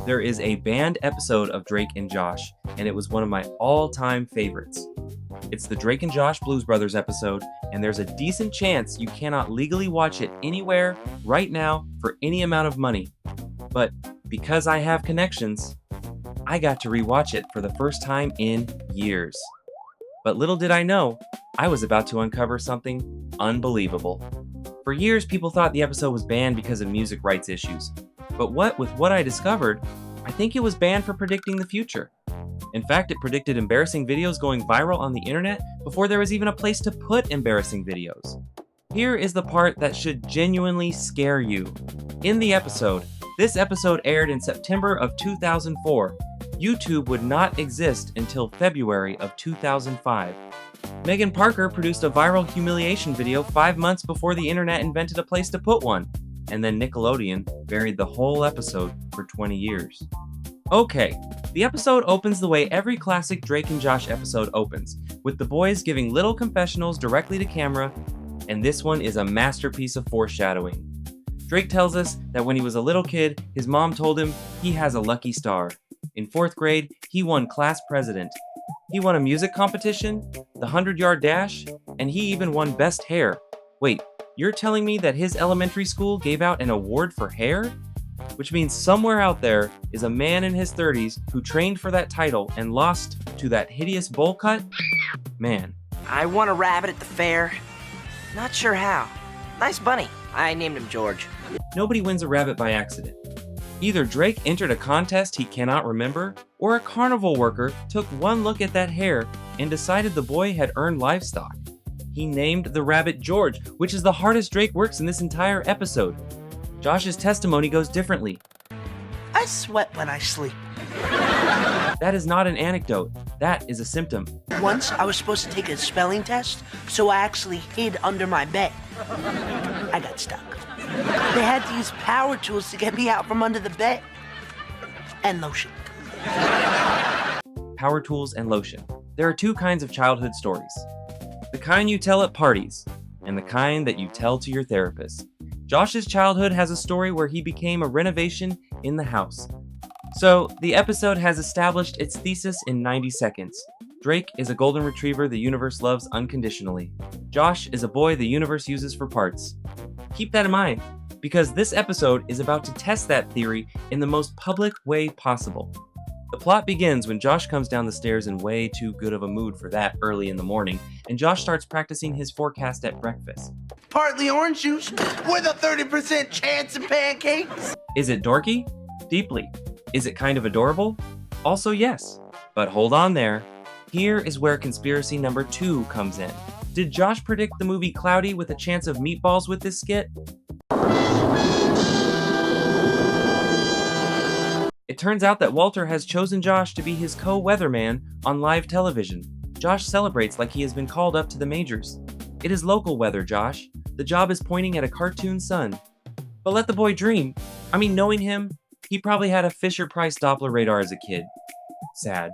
there is a banned episode of Drake and Josh, and it was one of my all-time favorites. It's the Drake and Josh Blues Brothers episode, and there's a decent chance you cannot legally watch it anywhere right now for any amount of money. But because I have connections, I got to rewatch it for the first time in years. But little did I know, I was about to uncover something unbelievable. For years, people thought the episode was banned because of music rights issues. But with what I discovered, I think it was banned for predicting the future. In fact, it predicted embarrassing videos going viral on the internet before there was even a place to put embarrassing videos. Here is the part that should genuinely scare you. In the episode, this episode aired in September of 2004. YouTube would not exist until February of 2005. Megan Parker produced a viral humiliation video 5 months before the internet invented a place to put one. And then Nickelodeon buried the whole episode for 20 years. Okay, the episode opens the way every classic Drake and Josh episode opens, with the boys giving little confessionals directly to camera, and this one is a masterpiece of foreshadowing. Drake tells us that when he was a little kid, his mom told him he has a lucky star. In 4th grade, he won class president. He won a music competition, the 100-yard dash, and he even won best hair. Wait, you're telling me that his elementary school gave out an award for hair? Which means somewhere out there is a man in his 30s who trained for that title and lost to that hideous bowl cut? Man. I won a rabbit at the fair. Not sure how. Nice bunny. I named him George. Nobody wins a rabbit by accident. Either Drake entered a contest he cannot remember, or a carnival worker took one look at that hair and decided the boy had earned livestock. He named the rabbit George, which is the hardest Drake works in this entire episode. Josh's testimony goes differently. I sweat when I sleep. That is not an anecdote. That is a symptom. Once I was supposed to take a spelling test, so I actually hid under my bed. I got stuck. They had to use power tools to get me out from under the bed. And lotion. Power tools and lotion. There are two kinds of childhood stories. The kind you tell at parties, and the kind that you tell to your therapist. Josh's childhood has a story where he became a renovation in the house. So, the episode has established its thesis in 90 seconds. Drake is a golden retriever the universe loves unconditionally. Josh is a boy the universe uses for parts. Keep that in mind, because this episode is about to test that theory in the most public way possible. The plot begins when Josh comes down the stairs in way too good of a mood for that early in the morning, and Josh starts practicing his forecast at breakfast. Partly orange juice with a 30% chance of pancakes. Is it dorky? Deeply. Is it kind of adorable? Also yes. But hold on there. Here is where conspiracy number 2 comes in. Did Josh predict the movie Cloudy with a chance of meatballs with this skit? It turns out that Walter has chosen Josh to be his co-weatherman on live television. Josh celebrates like he has been called up to the majors. It is local weather, Josh. The job is pointing at a cartoon sun. But let the boy dream. I mean, knowing him, he probably had a Fisher-Price Doppler radar as a kid. Sad.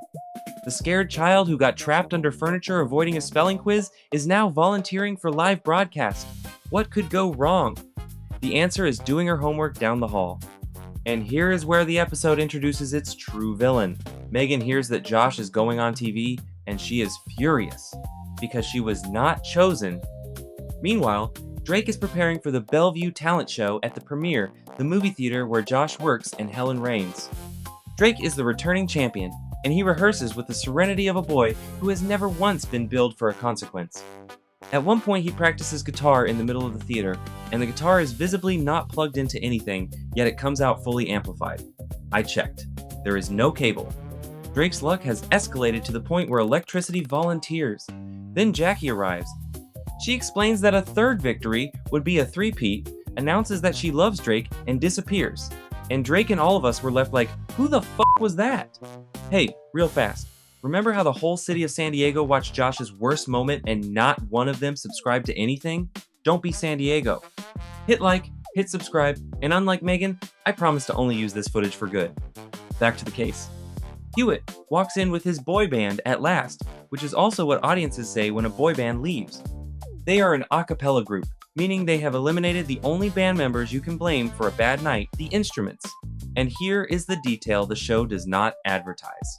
The scared child who got trapped under furniture avoiding a spelling quiz is now volunteering for live broadcast. What could go wrong? The answer is doing her homework down the hall. And here is where the episode introduces its true villain. Megan hears that Josh is going on TV, and she is furious because she was not chosen. Meanwhile, Drake is preparing for the Belleview talent show at the premiere, the movie theater where Josh works and Helen reigns. Drake is the returning champion, and he rehearses with the serenity of a boy who has never once been billed for a consequence. At one point, he practices guitar in the middle of the theater, and the guitar is visibly not plugged into anything, yet it comes out fully amplified. I checked. There is no cable. Drake's luck has escalated to the point where electricity volunteers. Then Jackie arrives. She explains that a third victory would be a three-peat, announces that she loves Drake, and disappears. And Drake and all of us were left like, who the fuck was that? Hey, real fast. Remember how the whole city of San Diego watched Josh's worst moment and not one of them subscribed to anything? Don't be San Diego. Hit like, hit subscribe, and unlike Megan, I promise to only use this footage for good. Back to the case. Hewitt walks in with his boy band at last, which is also what audiences say when a boy band leaves. They are an a cappella group. meaning they have eliminated the only band members you can blame for a bad night, the instruments. And here is the detail the show does not advertise.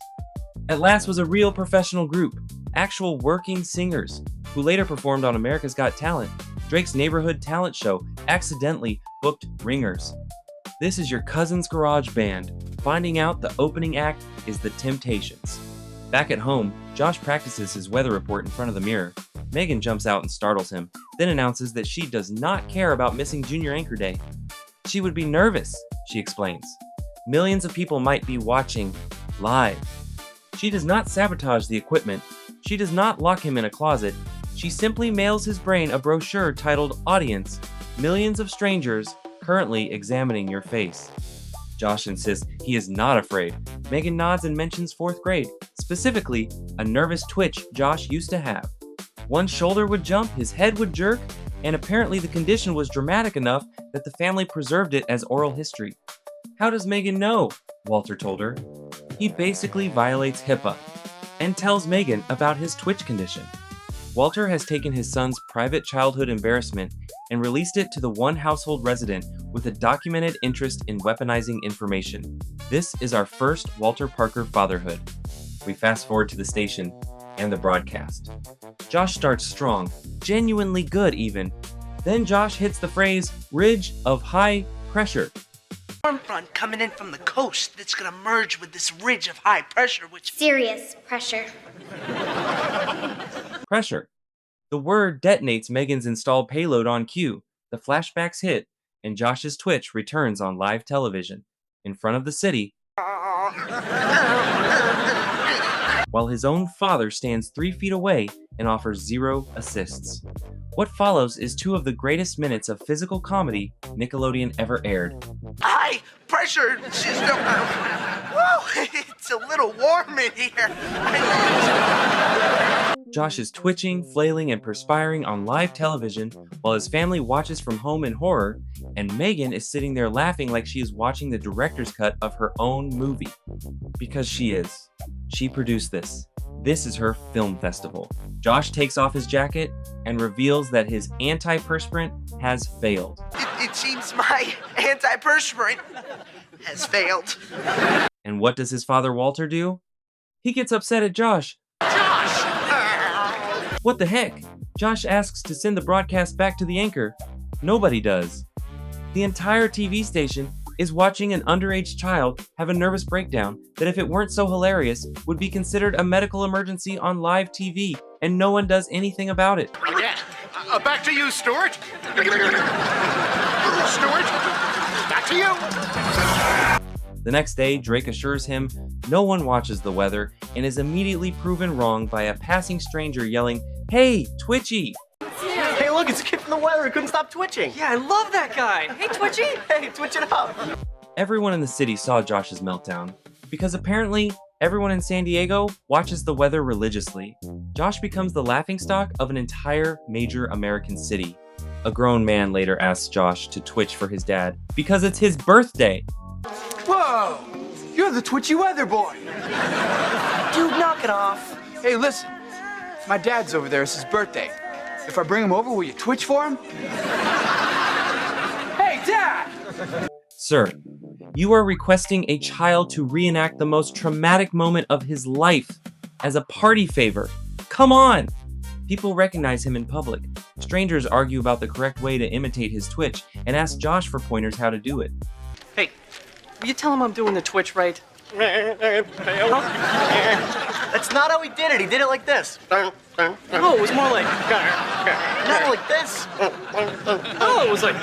At Last was a real professional group, actual working singers, who later performed on America's Got Talent. Drake's neighborhood talent show accidentally booked ringers. This is your cousin's garage band, finding out the opening act is The Temptations. Back at home, Josh practices his weather report in front of the mirror. Megan jumps out and startles him, then announces that she does not care about missing Junior Anchor Day. She would be nervous, she explains. Millions of people might be watching live. She does not sabotage the equipment. She does not lock him in a closet. She simply mails his brain a brochure titled Audience, Millions of Strangers Currently Examining Your Face. Josh insists he is not afraid. Megan nods and mentions 4th grade, specifically a nervous twitch Josh used to have. One shoulder would jump, his head would jerk, and apparently the condition was dramatic enough that the family preserved it as oral history. How does Megan know? Walter told her. He basically violates HIPAA and tells Megan about his twitch condition. Walter has taken his son's private childhood embarrassment and released it to the one household resident with a documented interest in weaponizing information. This is our first Walter Parker fatherhood. We fast forward to the station and the broadcast. Josh starts strong, genuinely good even. Then Josh hits the phrase, ridge of high pressure. Storm front coming in from the coast that's gonna merge with this ridge of high pressure, which... Serious pressure. Pressure. The word detonates Megan's installed payload on cue. The flashbacks hit, and Josh's twitch returns on live television, in front of the city, while his own father stands 3 feet away and offers 0 assists. What follows is 2 of the greatest minutes of physical comedy Nickelodeon ever aired. High pressure system. Whoa, it's a little warm in here. Josh is twitching, flailing, and perspiring on live television while his family watches from home in horror, and Megan is sitting there laughing like she is watching the director's cut of her own movie. Because she is. She produced this. This is her film festival. Josh takes off his jacket and reveals that his antiperspirant has failed. It seems my antiperspirant has failed. And what does his father Walter do? He gets upset at Josh. Josh! What the heck? Josh asks to send the broadcast back to the anchor. Nobody does. The entire TV station is watching an underage child have a nervous breakdown that, if it weren't so hilarious, would be considered a medical emergency on live TV, and no one does anything about it. Yeah. Back to you, Stuart. Stuart, back to you. The next day, Drake assures him no one watches the weather and is immediately proven wrong by a passing stranger yelling, "Hey, Twitchy!" Hey, look, it's a kid from the weather. He couldn't stop twitching. Yeah, I love that guy. Hey, Twitchy. Hey, twitch it up. Everyone in the city saw Josh's meltdown, because apparently everyone in San Diego watches the weather religiously. Josh becomes the laughingstock of an entire major American city. A grown man later asks Josh to twitch for his dad because it's his birthday. Whoa! You're the twitchy weather boy. Dude, knock it off. Hey, listen. My dad's over there. It's his birthday. If I bring him over, will you twitch for him? Hey, Dad! Sir, you are requesting a child to reenact the most traumatic moment of his life as a party favor. Come on! People recognize him in public. Strangers argue about the correct way to imitate his twitch and ask Josh for pointers how to do it. Hey, will you tell him I'm doing the twitch right? That's not how he did it. He did it like this. No, it was more like... Not like this. No, it was like...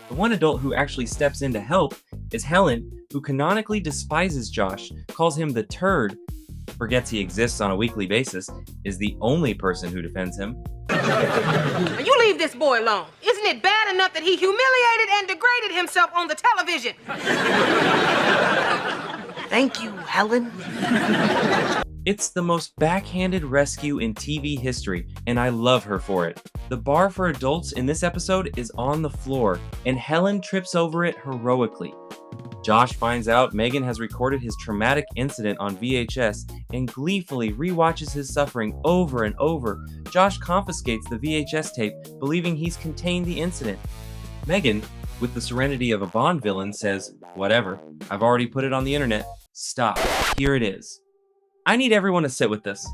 The one adult who actually steps in to help is Helen, who canonically despises Josh, calls him the turd, forgets he exists on a weekly basis, is the only person who defends him. You leave this boy alone. Isn't it bad enough that he humiliated and degraded himself on the television? Thank you, Helen. It's the most backhanded rescue in TV history, and I love her for it. The bar for adults in this episode is on the floor, and Helen trips over it heroically. Josh finds out Megan has recorded his traumatic incident on VHS and gleefully rewatches his suffering over and over. Josh confiscates the VHS tape, believing he's contained the incident. Megan, with the serenity of a Bond villain, says, "Whatever, I've already put it on the internet. Stop. Here it is." I need everyone to sit with this.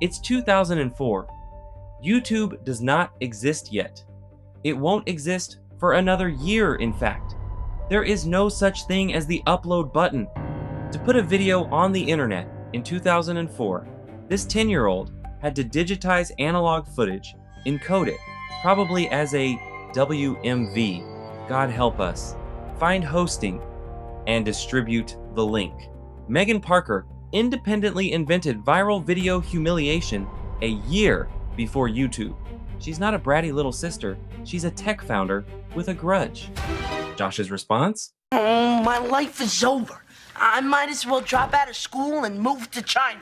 It's 2004. YouTube does not exist yet. It won't exist for another year, in fact. There is no such thing as the upload button. To put a video on the internet in 2004, this 10-year-old had to digitize analog footage, encode it, probably as a WMV, God help us, find hosting, and distribute the link. Megan Parker independently invented viral video humiliation a year before YouTube. She's not a bratty little sister, she's a tech founder with a grudge. Josh's response? Oh, my life is over. I might as well drop out of school and move to China.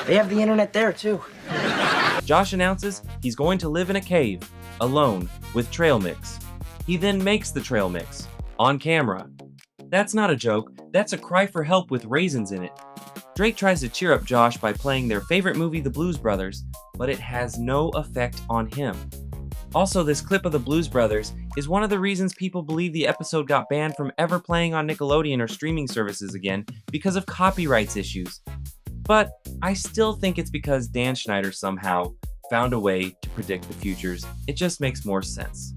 They have the internet there, too. Josh announces he's going to live in a cave, alone, with trail mix. He then makes the trail mix, on camera. That's not a joke, that's a cry for help with raisins in it. Drake tries to cheer up Josh by playing their favorite movie, The Blues Brothers, but it has no effect on him. Also, this clip of the Blues Brothers is one of the reasons people believe the episode got banned from ever playing on Nickelodeon or streaming services again because of copyrights issues. But I still think it's because Dan Schneider somehow found a way to predict the futures. It just makes more sense.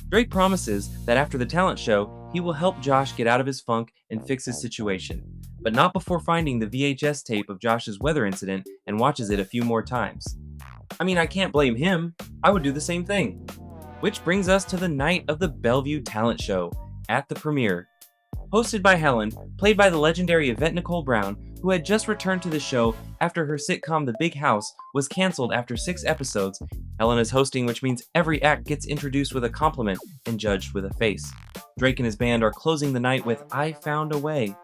Drake promises that after the talent show, he will help Josh get out of his funk and fix his situation, but not before finding the VHS tape of Josh's weather incident and watches it a few more times. I mean, I can't blame him. I would do the same thing. Which brings us to the night of the Belleview talent show at the premiere. Hosted by Helen, played by the legendary Yvette Nicole Brown, who had just returned to the show after her sitcom The Big House was canceled after 6 episodes. Helen is hosting, which means every act gets introduced with a compliment and judged with a face. Drake and his band are closing the night with I Found a Way.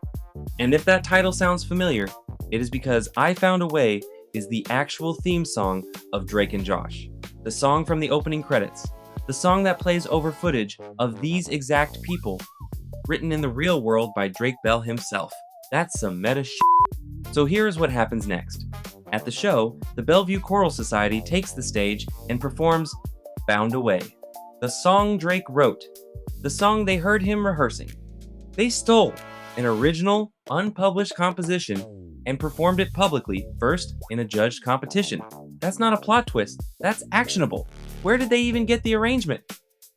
And if that title sounds familiar, it is because I Found a Way is the actual theme song of Drake and Josh. The song from the opening credits. The song that plays over footage of these exact people, written in the real world by Drake Bell himself. That's some meta shit. So here is what happens next. At the show, the Bellevue Choral Society takes the stage and performs Found a Way, the song Drake wrote, the song they heard him rehearsing. They stole an original, unpublished composition and performed it publicly, first in a judged competition. That's not a plot twist, that's actionable. Where did they even get the arrangement?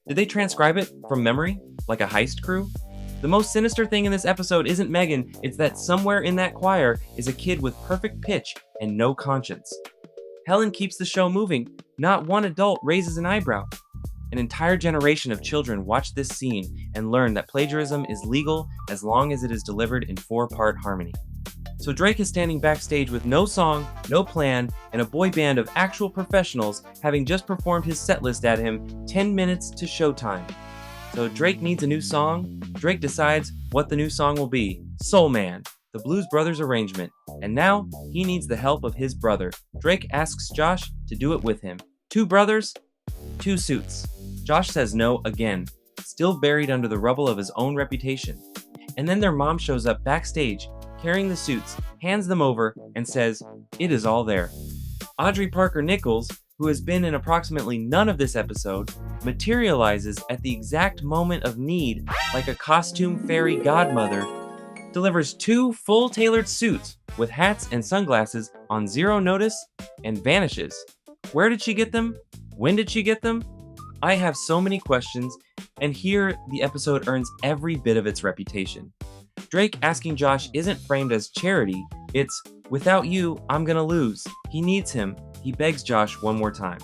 Did they transcribe it from memory, like a heist crew? The most sinister thing in this episode isn't Megan, it's that somewhere in that choir is a kid with perfect pitch and no conscience. Helen keeps the show moving, not one adult raises an eyebrow. An entire generation of children watch this scene and learn that plagiarism is legal as long as it is delivered in 4-part harmony. So Drake is standing backstage with no song, no plan, and a boy band of actual professionals having just performed his setlist at him 10 minutes to showtime. So Drake needs a new song. Drake decides what the new song will be. Soul Man, the Blues Brothers arrangement. And now he needs the help of his brother. Drake asks Josh to do it with him. 2 brothers, 2 suits. Josh says no again, still buried under the rubble of his own reputation. And then their mom shows up backstage, carrying the suits, hands them over, and says, it is all there. Audrey Parker Nichols, who has been in approximately none of this episode, materializes at the exact moment of need like a costume fairy godmother, delivers 2 full-tailored suits with hats and sunglasses on 0 notice, and vanishes. Where did she get them? When did she get them? I have so many questions, and here the episode earns every bit of its reputation. Drake asking Josh isn't framed as charity, it's, without you, I'm gonna lose. He needs him. He begs Josh one more time.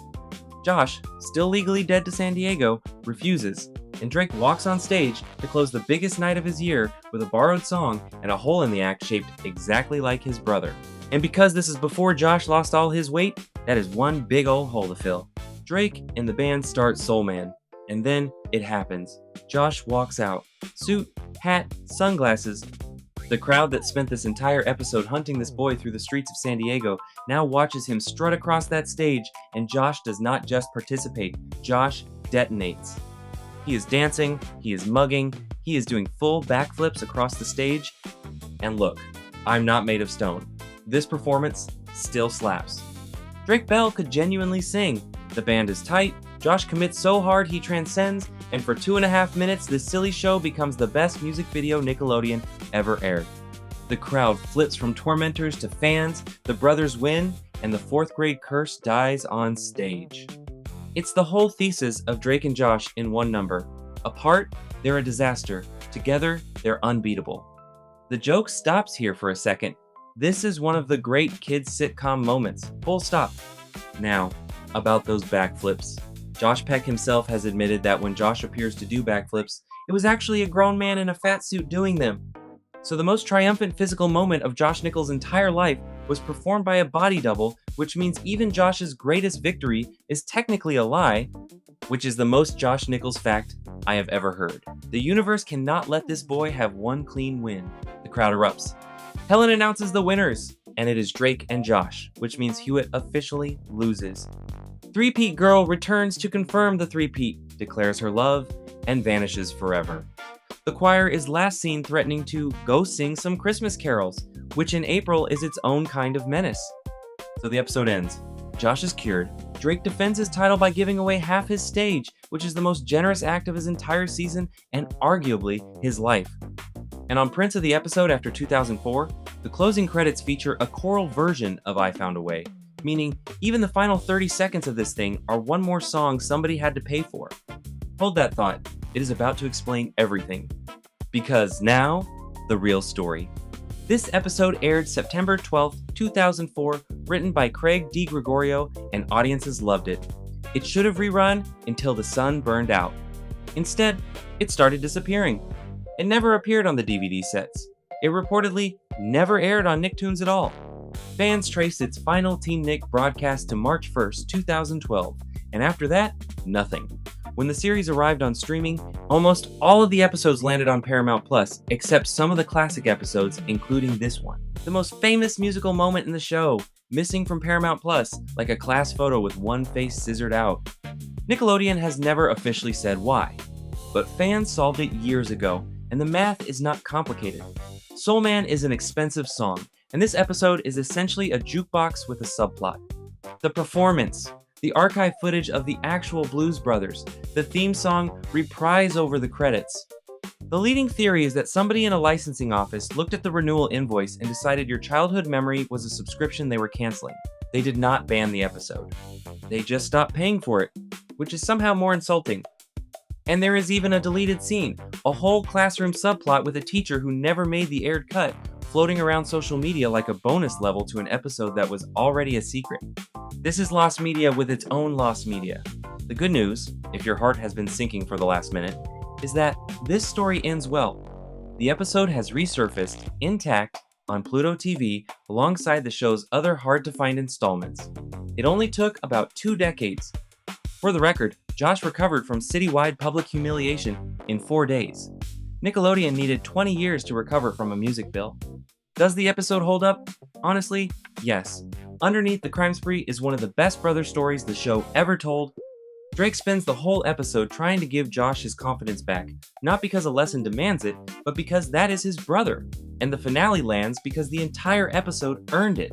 Josh, still legally dead to San Diego, refuses, and Drake walks on stage to close the biggest night of his year with a borrowed song and a hole in the act shaped exactly like his brother. And because this is before Josh lost all his weight, that is one big old hole to fill. Drake and the band start Soul Man, and then it happens. Josh walks out. Suit, hat, sunglasses. The crowd that spent this entire episode hunting this boy through the streets of San Diego now watches him strut across that stage, and Josh does not just participate, Josh detonates. He is dancing, he is mugging, he is doing full backflips across the stage. And look, I'm not made of stone. This performance still slaps. Drake Bell could genuinely sing. The band is tight, Josh commits so hard he transcends, and for 2.5 minutes, this silly show becomes the best music video Nickelodeon ever aired. The crowd flips from tormentors to fans, the brothers win, and the 4th grade curse dies on stage. It's the whole thesis of Drake and Josh in one number. Apart, they're a disaster. Together, they're unbeatable. The joke stops here for a second. This is one of the great kids sitcom moments. Full stop. Now, about those backflips. Josh Peck himself has admitted that when Josh appears to do backflips, it was actually a grown man in a fat suit doing them. So the most triumphant physical moment of Josh Nichols' entire life was performed by a body double, which means even Josh's greatest victory is technically a lie, which is the most Josh Nichols fact I have ever heard. The universe cannot let this boy have one clean win. The crowd erupts. Helen announces the winners, and it is Drake and Josh, which means Hewitt officially loses. Three-peat girl returns to confirm the three-peat, declares her love, and vanishes forever. The choir is last seen threatening to go sing some Christmas carols, which in April is its own kind of menace. So the episode ends. Josh is cured. Drake defends his title by giving away half his stage, which is the most generous act of his entire season and arguably his life. And on prints of the episode after 2004, the closing credits feature a choral version of I Found a Way, meaning even the final 30 seconds of this thing are one more song somebody had to pay for. Hold that thought. It is about to explain everything. Because now, the real story. This episode aired September 12th, 2004, written by Craig DiGregorio, and audiences loved it. It should have rerun until the sun burned out. Instead, it started disappearing. It never appeared on the DVD sets. It reportedly never aired on Nicktoons at all. Fans traced its final Team Nick broadcast to March 1st, 2012, and after that, nothing. When the series arrived on streaming, almost all of the episodes landed on Paramount Plus, except some of the classic episodes, including this one. The most famous musical moment in the show, missing from Paramount Plus, like a class photo with one face scissored out. Nickelodeon has never officially said why, but fans solved it years ago, and the math is not complicated. Soul Man is an expensive song, and this episode is essentially a jukebox with a subplot. The performance, the archive footage of the actual Blues Brothers, the theme song reprise over the credits. The leading theory is that somebody in a licensing office looked at the renewal invoice and decided your childhood memory was a subscription they were canceling. They did not ban the episode. They just stopped paying for it, which is somehow more insulting. And there is even a deleted scene, a whole classroom subplot with a teacher who never made the aired cut, floating around social media like a bonus level to an episode that was already a secret. This is lost media with its own lost media. The good news, if your heart has been sinking for the last minute, is that this story ends well. The episode has resurfaced, intact, on Pluto TV alongside the show's other hard-to-find installments. It only took about 2 decades. For the record, Josh recovered from citywide public humiliation in 4 days. Nickelodeon needed 20 years to recover from a music bill. Does the episode hold up? Honestly, yes. Underneath the crime spree is one of the best brother stories the show ever told. Drake spends the whole episode trying to give Josh his confidence back, not because a lesson demands it, but because that is his brother. And the finale lands because the entire episode earned it.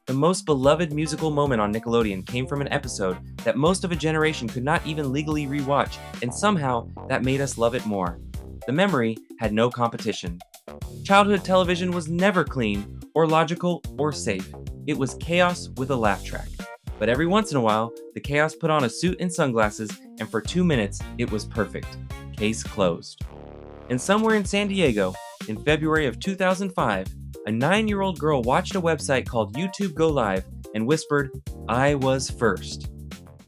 The most beloved musical moment on Nickelodeon came from an episode that most of a generation could not even legally rewatch, and somehow that made us love it more. The memory had no competition. Childhood television was never clean, or logical, or safe. It was chaos with a laugh track. But every once in a while, the chaos put on a suit and sunglasses, and for 2 minutes, it was perfect. Case closed. And somewhere in San Diego, in February of 2005, a 9-year-old girl watched a website called YouTube Go Live and whispered, "I was first."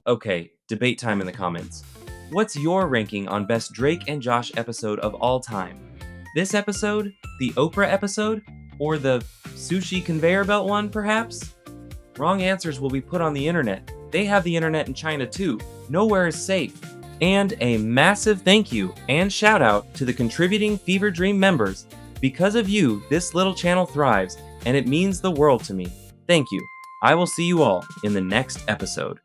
Okay, debate time in the comments. What's your ranking on best Drake and Josh episode of all time? This episode, the Oprah episode, or the sushi conveyor belt one, perhaps? Wrong answers will be put on the internet. They have the internet in China too. Nowhere is safe. And a massive thank you and shout out to the contributing Fever Dream members. Because of you, this little channel thrives, and it means the world to me. Thank you. I will see you all in the next episode.